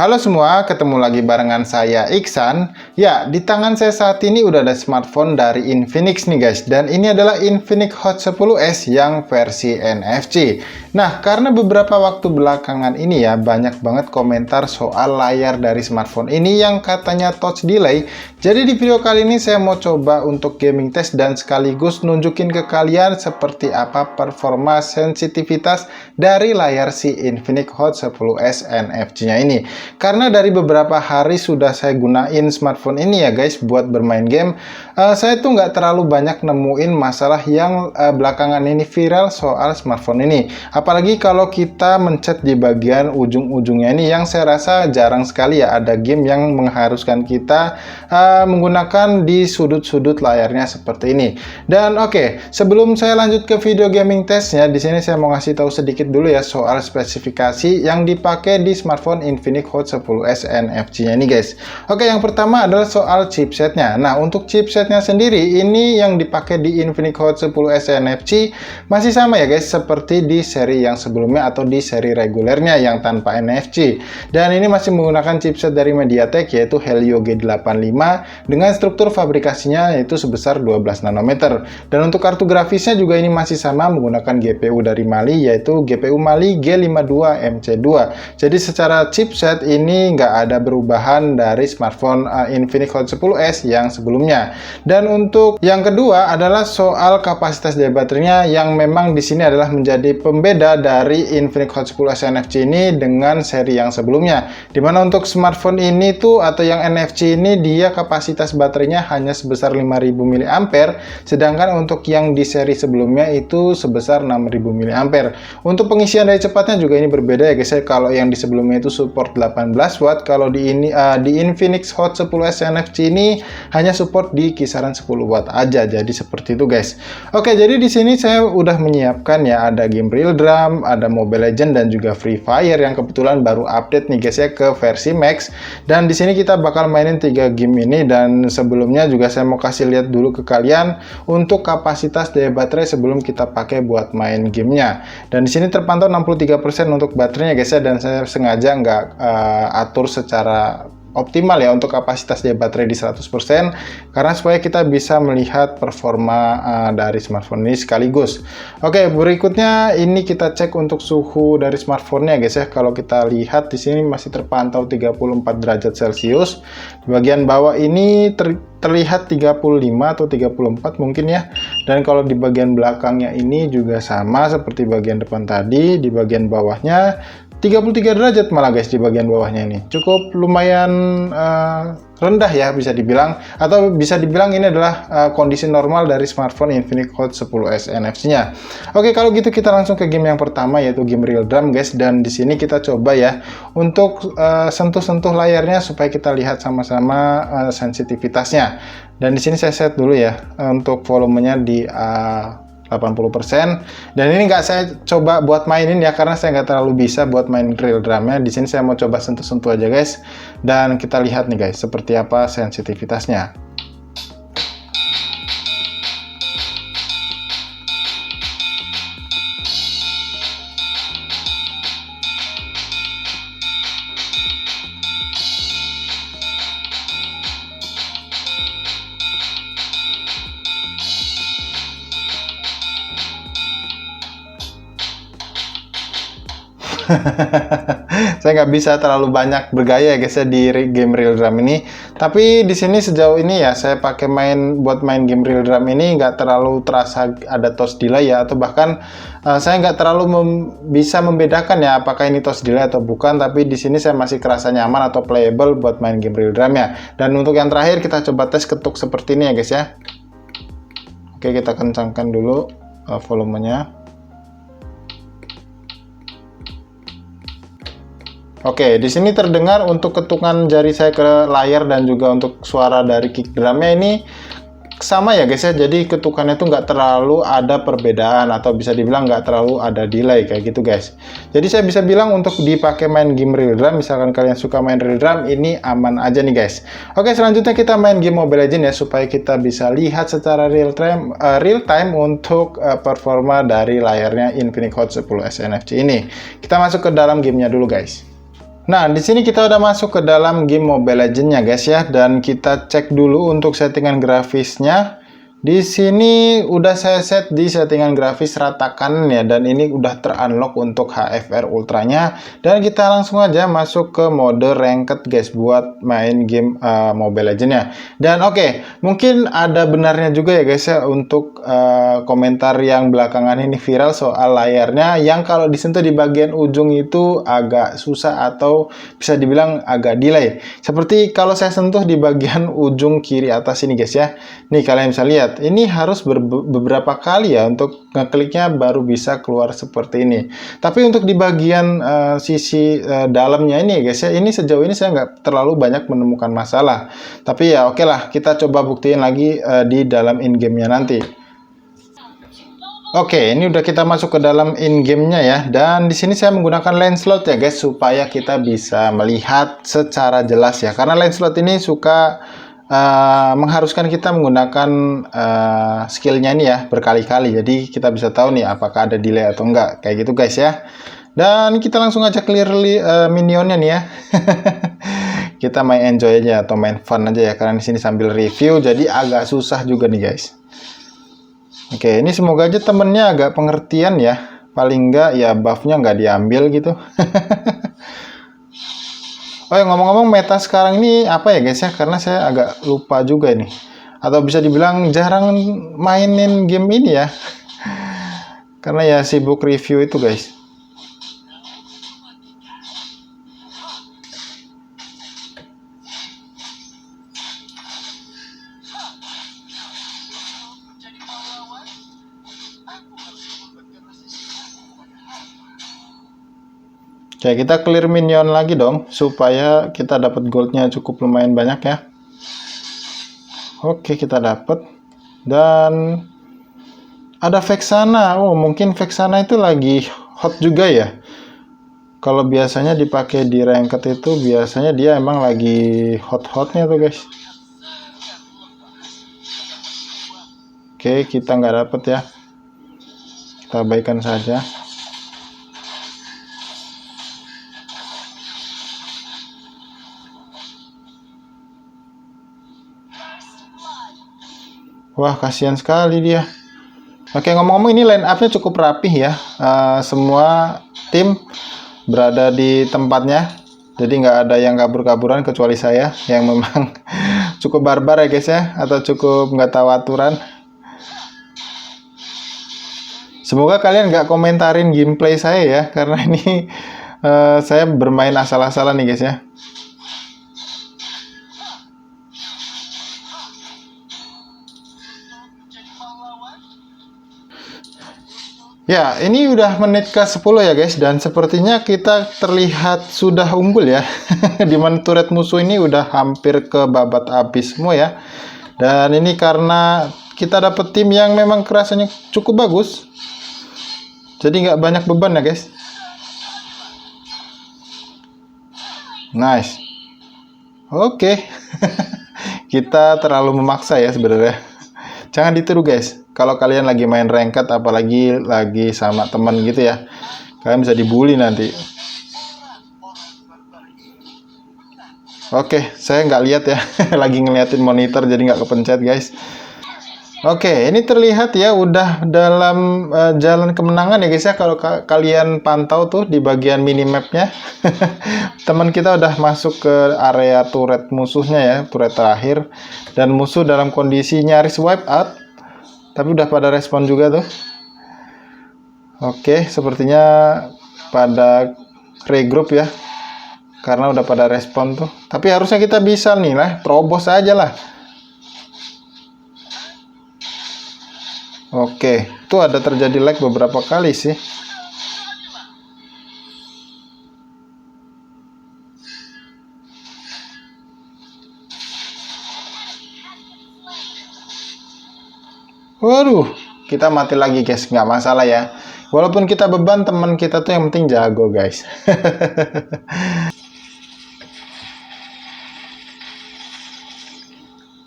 Halo semua, ketemu lagi barengan saya Iksan. Ya, di tangan saya saat ini udah ada smartphone dari Infinix nih guys. Dan ini adalah Infinix Hot 10s yang versi NFC. Nah, karena beberapa waktu belakangan ini ya, banyak banget komentar soal layar dari smartphone ini yang katanya touch delay. Jadi di video kali ini saya mau coba untuk gaming test dan sekaligus nunjukin ke kalian seperti apa performa sensitivitas dari layar si Infinix Hot 10s NFC-nya ini. Karena dari beberapa hari sudah saya gunain smartphone ini ya guys buat bermain game, saya tuh nggak terlalu banyak nemuin masalah yang belakangan ini viral soal smartphone ini. Apalagi kalau kita mencet di bagian ujung-ujungnya ini, yang saya rasa jarang sekali ya ada game yang mengharuskan kita menggunakan di sudut-sudut layarnya seperti ini. Dan oke, sebelum saya lanjut ke video gaming testnya, di sini saya mau ngasih tahu sedikit dulu ya soal spesifikasi yang dipakai di smartphone Infinix Hot 10s NFC-nya ini guys. Oke, yang pertama adalah soal chipsetnya. Nah, untuk chipsetnya sendiri ini yang dipakai di Infinix Hot 10s NFC masih sama ya guys seperti di seri yang sebelumnya atau di seri regulernya yang tanpa NFC. Dan ini masih menggunakan chipset dari MediaTek yaitu Helio G85 dengan struktur fabrikasinya yaitu sebesar 12 nanometer. Dan untuk kartu grafisnya juga ini masih sama menggunakan GPU dari Mali yaitu GPU Mali G52MC2. Jadi secara chipset ini nggak ada perubahan dari smartphone Infinix Hot 10s yang sebelumnya. Dan untuk yang kedua adalah soal kapasitas daya baterainya yang memang di sini adalah menjadi pembeda dari Infinix Hot 10s NFC ini dengan seri yang sebelumnya. Dimana untuk smartphone ini tuh atau yang NFC ini dia kapasitas baterainya hanya sebesar 5000 mAh, sedangkan untuk yang di seri sebelumnya itu sebesar 6000 mAh. Untuk pengisian daya cepatnya juga ini berbeda ya guys ya. Kalau yang di sebelumnya itu support 18 watt, kalau di Infinix Hot 10s NFC ini hanya support di kisaran 10 watt aja. Jadi seperti itu guys. Oke, jadi di sini saya udah menyiapkan ya ada game Real Drum, ada Mobile Legends dan juga Free Fire yang kebetulan baru update nih guys ya ke versi Max. Dan di sini kita bakal mainin 3 game ini, dan sebelumnya juga saya mau kasih lihat dulu ke kalian untuk kapasitas daya baterai sebelum kita pakai buat main gamenya. Dan di sini terpantau 63% untuk baterainya guys ya, dan saya sengaja nggak atur secara optimal ya untuk kapasitas daya baterai di 100% karena supaya kita bisa melihat performa dari smartphone ini sekaligus. Oke, berikutnya ini kita cek untuk suhu dari smartphone-nya guys ya. Kalau kita lihat di sini masih terpantau 34 derajat Celcius. Di bagian bawah ini terlihat 35 atau 34 mungkin ya. Dan kalau di bagian belakangnya ini juga sama seperti bagian depan tadi. Di bagian bawahnya 33 derajat malah guys di bagian bawahnya ini. Cukup lumayan rendah ya bisa dibilang, atau bisa dibilang ini adalah kondisi normal dari smartphone Infinix Hot 10s NFC-nya. Oke, kalau gitu kita langsung ke game yang pertama yaitu game Real Drum guys, dan di sini kita coba ya untuk sentuh-sentuh layarnya supaya kita lihat sama-sama sensitivitasnya. Dan di sini saya set dulu ya untuk volumenya di 80%, dan ini nggak saya coba buat mainin ya karena saya nggak terlalu bisa buat main Real Drumnya. Di sini saya mau coba sentuh-sentuh aja guys, dan kita lihat nih guys seperti apa sensitivitasnya. Saya nggak bisa terlalu banyak bergaya ya guys ya di game Real Drum ini. Tapi di sini sejauh ini ya saya pakai buat main game Real Drum ini nggak terlalu terasa ada touch delay ya, atau bahkan saya nggak terlalu bisa membedakan ya apakah ini touch delay atau bukan. Tapi di sini saya masih kerasa nyaman atau playable buat main game Real Drum ya. Dan untuk yang terakhir kita coba tes ketuk seperti ini ya guys ya. Oke, kita kencangkan dulu volumenya. Oke, di sini terdengar untuk ketukan jari saya ke layar dan juga untuk suara dari kick drumnya ini sama ya guys ya. Jadi ketukannya itu nggak terlalu ada perbedaan, atau bisa dibilang nggak terlalu ada delay kayak gitu guys. Jadi saya bisa bilang untuk dipakai main game Real Drum, misalkan kalian suka main Real Drum, ini aman aja nih guys. Oke, selanjutnya kita main game Mobile Legends ya supaya kita bisa lihat secara real time untuk performa dari layarnya Infinix Hot 10s NFC ini. Kita masuk ke dalam gamenya dulu guys. Nah, di sini kita udah masuk ke dalam game Mobile Legends-nya guys ya, dan kita cek dulu untuk settingan grafisnya. Di sini udah saya set di settingan grafis rata kanan ya, dan ini udah ter-unlock untuk HFR Ultranya. Dan kita langsung aja masuk ke mode ranked guys buat main game Mobile Legends-nya. Dan oke, mungkin ada benarnya juga ya guys ya untuk komentar yang belakangan ini viral soal layarnya yang kalau disentuh di bagian ujung itu agak susah atau bisa dibilang agak delay. Seperti kalau saya sentuh di bagian ujung kiri atas ini guys ya. Nih kalian bisa lihat, ini harus beberapa kali ya untuk ngekliknya baru bisa keluar seperti ini. Tapi untuk di bagian sisi dalamnya ini guys ya, ini sejauh ini saya nggak terlalu banyak menemukan masalah. Tapi ya oke lah, kita coba buktiin lagi di dalam in-game-nya nanti. Oke, ini udah kita masuk ke dalam in-game-nya ya, dan di sini saya menggunakan lens slot ya guys, supaya kita bisa melihat secara jelas ya. Karena lens slot ini suka mengharuskan kita menggunakan skillnya ini ya berkali-kali, jadi kita bisa tahu nih apakah ada delay atau enggak, kayak gitu guys ya. Dan kita langsung aja clear minionnya nih ya. Kita main enjoy aja atau main fun aja ya, karena di sini sambil review jadi agak susah juga nih guys. Oke, ini semoga aja temennya agak pengertian ya, paling enggak ya buffnya nggak diambil gitu. Oh ya, ngomong-ngomong meta sekarang ini apa ya guys ya, karena saya agak lupa juga ini, atau bisa dibilang jarang mainin game ini ya, karena ya sibuk review itu guys. Oke, kita clear minion lagi dong, supaya kita dapat goldnya cukup lumayan banyak ya. Oke, kita dapat. Dan ada Vexana. Oh, mungkin Vexana itu lagi hot juga ya. Kalau biasanya dipakai di ranked itu, biasanya dia emang lagi hot-hotnya tuh guys. Oke, kita nggak dapet ya. Kita abaikan saja. Wah, kasihan sekali dia. Oke, ngomong-ngomong ini line up-nya cukup rapih ya. Semua tim berada di tempatnya. Jadi nggak ada yang kabur-kaburan kecuali saya yang memang cukup barbar ya guys ya. Atau cukup nggak tahu aturan. Semoga kalian nggak komentarin gameplay saya ya. Karena ini saya bermain asal-asalan nih guys ya. Ya, ini udah menit ke-10 ya guys, dan sepertinya kita terlihat sudah unggul ya. Dimana turret musuh ini udah hampir ke babat habis semua ya. Dan ini karena kita dapet tim yang memang kerasanya cukup bagus. Jadi nggak banyak beban ya guys. Nice. Oke. Kita terlalu memaksa ya sebenarnya. Jangan ditiru guys. Kalau kalian lagi main ranked, apalagi lagi sama teman gitu ya, kalian bisa dibully nanti. Oke, saya nggak lihat ya. Lagi ngeliatin monitor jadi nggak kepencet guys. Oke, ini terlihat ya udah dalam jalan kemenangan ya guys ya. Kalau kalian pantau tuh di bagian minimapnya, teman kita udah masuk ke area turret musuhnya ya, turret terakhir, dan musuh dalam kondisi nyaris wipe out. Tapi udah pada respon juga tuh. Oke, sepertinya pada regroup ya, karena udah pada respon tuh. Tapi harusnya kita bisa nih lah, terobos aja lah. Oke, itu ada terjadi lag beberapa kali sih. Waduh, kita mati lagi guys, nggak masalah ya. Walaupun kita beban, teman kita tuh yang penting jago guys.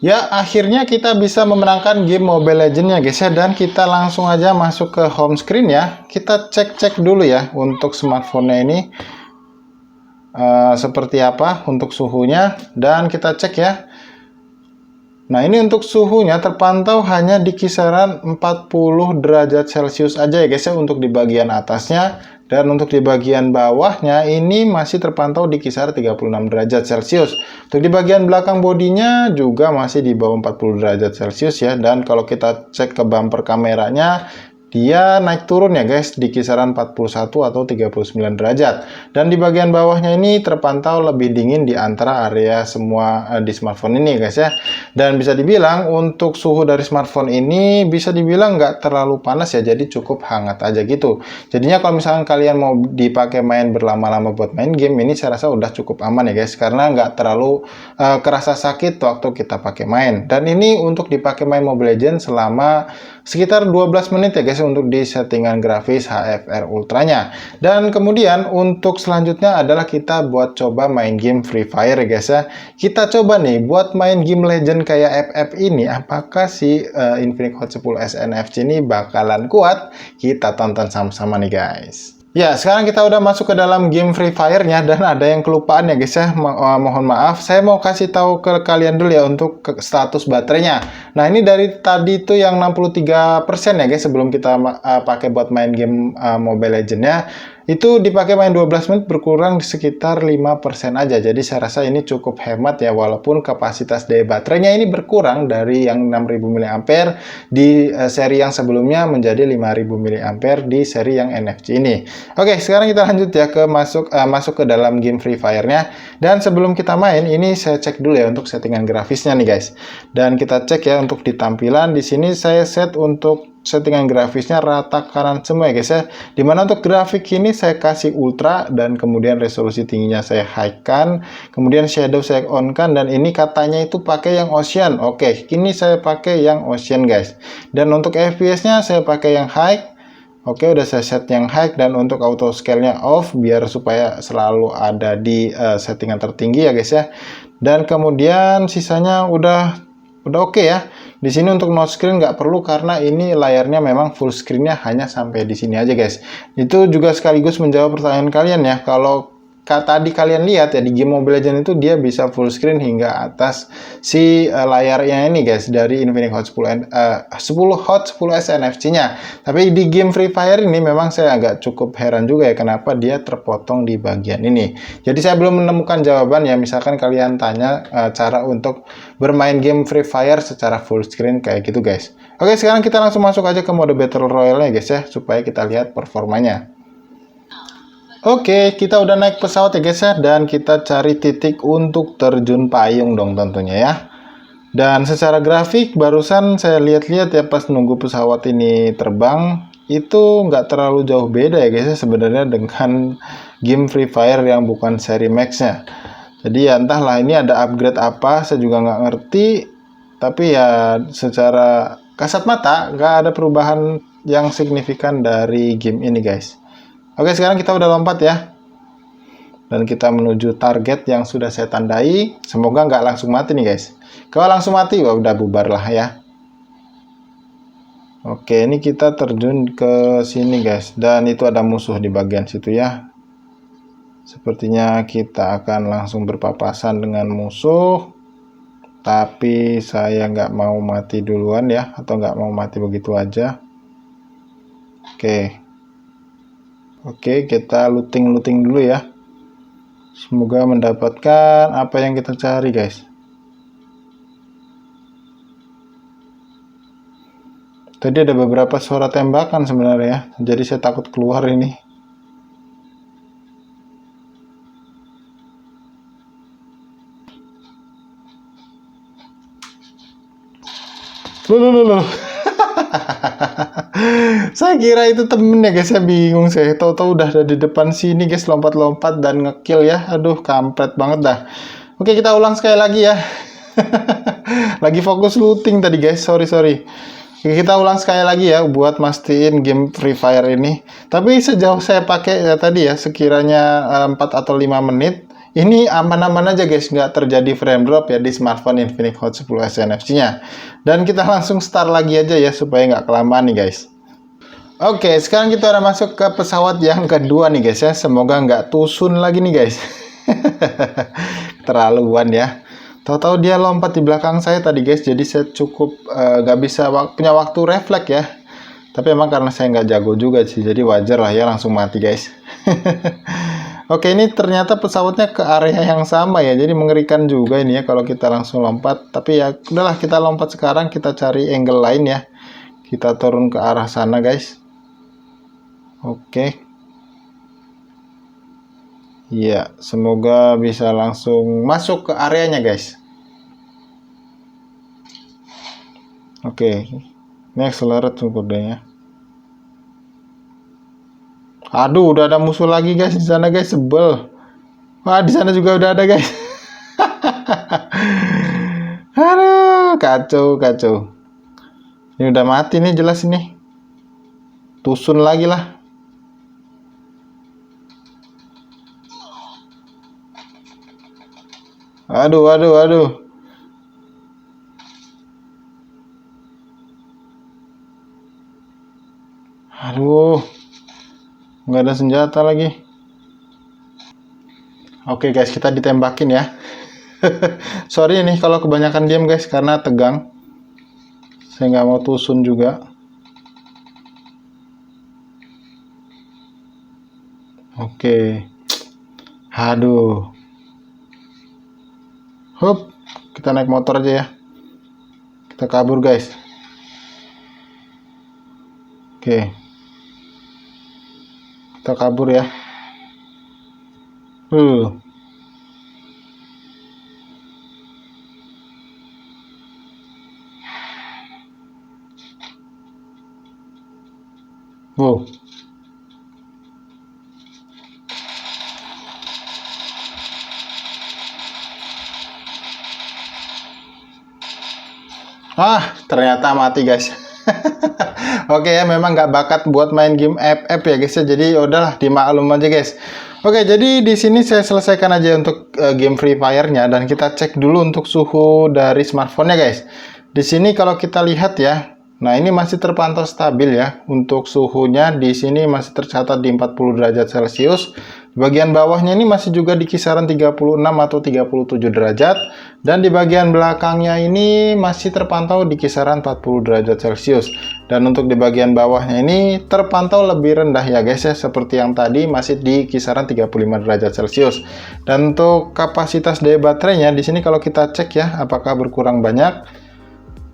Ya, akhirnya kita bisa memenangkan game Mobile Legends-nya guys ya. Dan kita langsung aja masuk ke home screen ya. Kita cek-cek dulu ya untuk smartphone-nya ini. seperti apa untuk suhunya, dan kita cek ya. Nah, ini untuk suhunya terpantau hanya di kisaran 40 derajat Celcius aja ya guys ya untuk di bagian atasnya, dan untuk di bagian bawahnya ini masih terpantau di kisaran 36 derajat Celcius. Untuk di bagian belakang bodinya juga masih di bawah 40 derajat Celcius ya, dan kalau kita cek ke bumper kameranya, dia naik turun ya guys di kisaran 41 atau 39 derajat. Dan di bagian bawahnya ini terpantau lebih dingin di antara area semua di smartphone ini guys ya. Dan bisa dibilang untuk suhu dari smartphone ini bisa dibilang nggak terlalu panas ya, jadi cukup hangat aja gitu. Jadinya kalau misalkan kalian mau dipakai main berlama-lama buat main game, ini saya rasa udah cukup aman ya guys, karena nggak terlalu kerasa sakit waktu kita pakai main. Dan ini untuk dipakai main Mobile Legends selama sekitar 12 menit ya guys untuk di settingan grafis HFR Ultranya. Dan kemudian untuk selanjutnya adalah kita buat coba main game Free Fire ya guys ya. Kita coba nih buat main game Legend kayak FF ini, apakah si Infinix Hot 10s NFC ini bakalan kuat? Kita tonton sama-sama nih guys. Ya, sekarang kita udah masuk ke dalam game Free Fire-nya, dan ada yang kelupaan ya guys ya. Mohon maaf, saya mau kasih tahu ke kalian dulu ya untuk status baterainya. Nah, ini dari tadi tuh yang 63% ya guys sebelum kita pakai buat main game Mobile Legends-nya. Itu dipakai main 12 menit berkurang di sekitar 5% aja. Jadi saya rasa ini cukup hemat ya, walaupun kapasitas daya baterainya ini berkurang dari yang 6000 mAh di seri yang sebelumnya menjadi 5000 mAh di seri yang NFC ini. Oke, sekarang kita lanjut ya ke masuk ke dalam game Free Fire-nya. Dan sebelum kita main, ini saya cek dulu ya untuk settingan grafisnya nih guys. Dan kita cek ya untuk di tampilan, di sini saya set untuk settingan grafisnya rata kanan semua ya guys ya. Dimana untuk grafik ini saya kasih ultra, dan kemudian resolusi tingginya saya high kan, kemudian shadow saya on kan, dan ini katanya itu pakai yang ocean. Oke, ini saya pakai yang ocean guys. Dan untuk FPS nya saya pakai yang high. Oke, udah saya set yang high, dan untuk auto scale-nya off biar supaya selalu ada di settingan tertinggi ya guys ya. Dan kemudian sisanya udah oke ya. Di sini untuk no screen nggak perlu karena ini layarnya memang full screen-nya hanya sampai di sini aja guys. Itu juga sekaligus menjawab pertanyaan kalian ya. Kalau tadi kalian lihat ya di game Mobile Legends itu dia bisa full screen hingga atas si layarnya ini guys dari Infinix Hot 10 Hot 10s NFC-nya. Tapi di game Free Fire ini memang saya agak cukup heran juga ya kenapa dia terpotong di bagian ini. Jadi saya belum menemukan jawaban ya, misalkan kalian tanya cara untuk bermain game Free Fire secara full screen kayak gitu guys. Oke, sekarang kita langsung masuk aja ke mode Battle Royale-nya guys ya, supaya kita lihat performanya. Oke, kita udah naik pesawat ya guys ya, dan kita cari titik untuk terjun payung dong tentunya ya. Dan secara grafik barusan saya lihat-lihat ya pas nunggu pesawat ini terbang, itu nggak terlalu jauh beda ya guys ya sebenarnya dengan game Free Fire yang bukan seri Max-nya. Jadi ya entahlah ini ada upgrade apa, saya juga nggak ngerti. Tapi ya secara kasat mata nggak ada perubahan yang signifikan dari game ini guys. Oke, sekarang kita udah lompat ya. Dan kita menuju target yang sudah saya tandai. Semoga nggak langsung mati nih guys. Kalau langsung mati, wah udah bubar lah ya. Oke, ini kita terjun ke sini guys. Dan itu ada musuh di bagian situ ya. Sepertinya kita akan langsung berpapasan dengan musuh. Tapi saya nggak mau mati duluan ya. Atau nggak mau mati begitu aja. Oke, kita looting dulu ya. Semoga mendapatkan apa yang kita cari guys. Tadi ada beberapa suara tembakan sebenarnya ya. Jadi saya takut keluar ini. Loh. Saya kira itu temen ya guys, saya bingung, saya tahu-tahu udah ada di depan sini guys, lompat-lompat dan ngekill ya. Aduh, kampret banget dah. Oke, kita ulang sekali lagi ya. Lagi fokus looting tadi guys, sorry. Oke, kita ulang sekali lagi ya buat mastiin game Free Fire ini. Tapi sejauh saya pakai ya tadi ya, sekiranya 4 atau 5 menit, ini aman-aman aja guys, nggak terjadi frame drop ya di smartphone Infinix Hot 10s NFC-nya. Dan kita langsung start lagi aja ya supaya nggak kelamaan nih guys. Oke, sekarang kita udah masuk ke pesawat yang kedua nih guys ya. Semoga nggak tusun lagi nih guys. Terlaluan ya. Tahu-tahu dia lompat di belakang saya tadi guys, jadi saya cukup nggak bisa punya waktu refleks ya. Tapi emang karena saya nggak jago juga sih, jadi wajar lah ya langsung mati guys. Oke, ini ternyata pesawatnya ke area yang sama ya, jadi mengerikan juga ini ya kalau kita langsung lompat. Tapi ya udahlah, kita lompat sekarang, kita cari angle lain ya. Kita turun ke arah sana guys. Oke. Iya, semoga bisa langsung masuk ke areanya guys. Oke, ini accelerate kodenya. Aduh, udah ada musuh lagi guys di sana guys, sebel. Wah, di sana juga udah ada guys. Aduh, kacau, kacau. Ini udah mati nih jelas ini. Tusun lagi lah. Aduh, aduh, aduh. Aduh. Nggak ada senjata lagi. Oke guys, kita ditembakin ya. Sorry nih kalau kebanyakan diam guys, karena tegang. Saya nggak mau tusun juga. Oke. Aduh. Hup, kita naik motor aja ya. Kita kabur guys. Oke. Kita kabur ya. Wow. Ternyata mati guys. Oke ya, memang nggak bakat buat main game FF ya guys ya. Jadi udahlah, dimaklum aja guys. Oke, jadi di sini saya selesaikan aja untuk game Free Fire-nya, dan kita cek dulu untuk suhu dari smartphone-nya guys. Di sini kalau kita lihat ya, nah ini masih terpantau stabil ya. Untuk suhunya di sini masih tercatat di 40 derajat Celcius. Bagian bawahnya ini masih juga di kisaran 36 atau 37 derajat. Dan di bagian belakangnya ini masih terpantau di kisaran 40 derajat Celcius. Dan untuk di bagian bawahnya ini terpantau lebih rendah ya guys ya. Seperti yang tadi masih di kisaran 35 derajat Celcius. Dan untuk kapasitas daya baterainya di sini kalau kita cek ya, apakah berkurang banyak.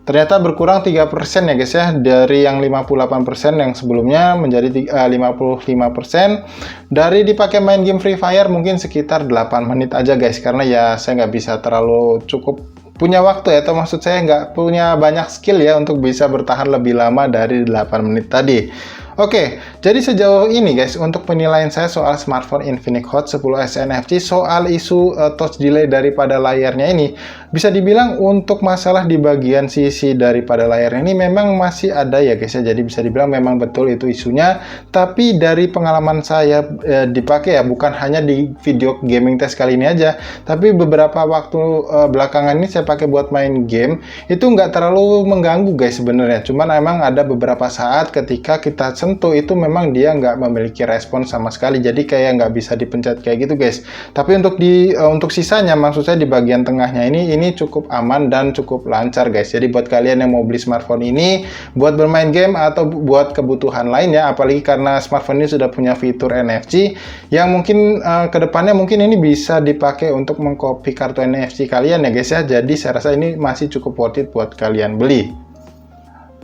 Ternyata berkurang 3% ya guys ya, dari yang 58% yang sebelumnya menjadi 55%. Dari dipakai main game Free Fire mungkin sekitar 8 menit aja guys, karena ya saya nggak bisa terlalu cukup punya waktu ya, atau maksud saya nggak punya banyak skill ya untuk bisa bertahan lebih lama dari 8 menit tadi. Oke, jadi sejauh ini guys, untuk penilaian saya soal smartphone Infinix Hot 10s NFC, soal isu touch delay daripada layarnya ini, bisa dibilang untuk masalah di bagian sisi daripada layarnya ini memang masih ada ya guys ya. Jadi bisa dibilang memang betul itu isunya. Tapi dari pengalaman saya dipakai ya, bukan hanya di video gaming test kali ini aja, tapi beberapa waktu belakangan ini saya pakai buat main game, itu nggak terlalu mengganggu guys sebenarnya. Cuman emang ada beberapa saat ketika kita sentuh itu memang dia nggak memiliki respon sama sekali, jadi kayak nggak bisa dipencet kayak gitu guys. Tapi untuk sisanya, maksud saya di bagian tengahnya ini cukup aman dan cukup lancar guys. Jadi buat kalian yang mau beli smartphone ini buat bermain game atau buat kebutuhan lainnya, apalagi karena smartphone ini sudah punya fitur NFC yang mungkin kedepannya mungkin ini bisa dipakai untuk mengcopy kartu NFC kalian ya guys ya. Jadi saya rasa ini masih cukup worth it buat kalian beli.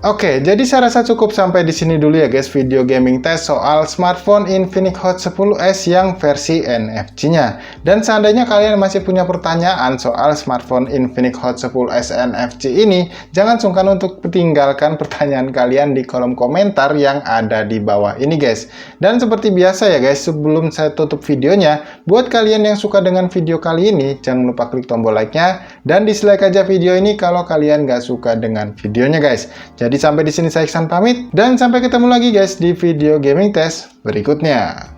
Oke, jadi saya rasa cukup sampai di sini dulu ya guys video gaming test soal smartphone Infinix Hot 10s yang versi NFC-nya. Dan seandainya kalian masih punya pertanyaan soal smartphone Infinix Hot 10s NFC ini, jangan sungkan untuk tinggalkan pertanyaan kalian di kolom komentar yang ada di bawah ini guys. Dan seperti biasa ya guys, sebelum saya tutup videonya, buat kalian yang suka dengan video kali ini, jangan lupa klik tombol like-nya dan dislike aja video ini kalau kalian nggak suka dengan videonya guys. Jadi sampai di sini saya Iksan pamit, dan sampai ketemu lagi guys di video gaming test berikutnya.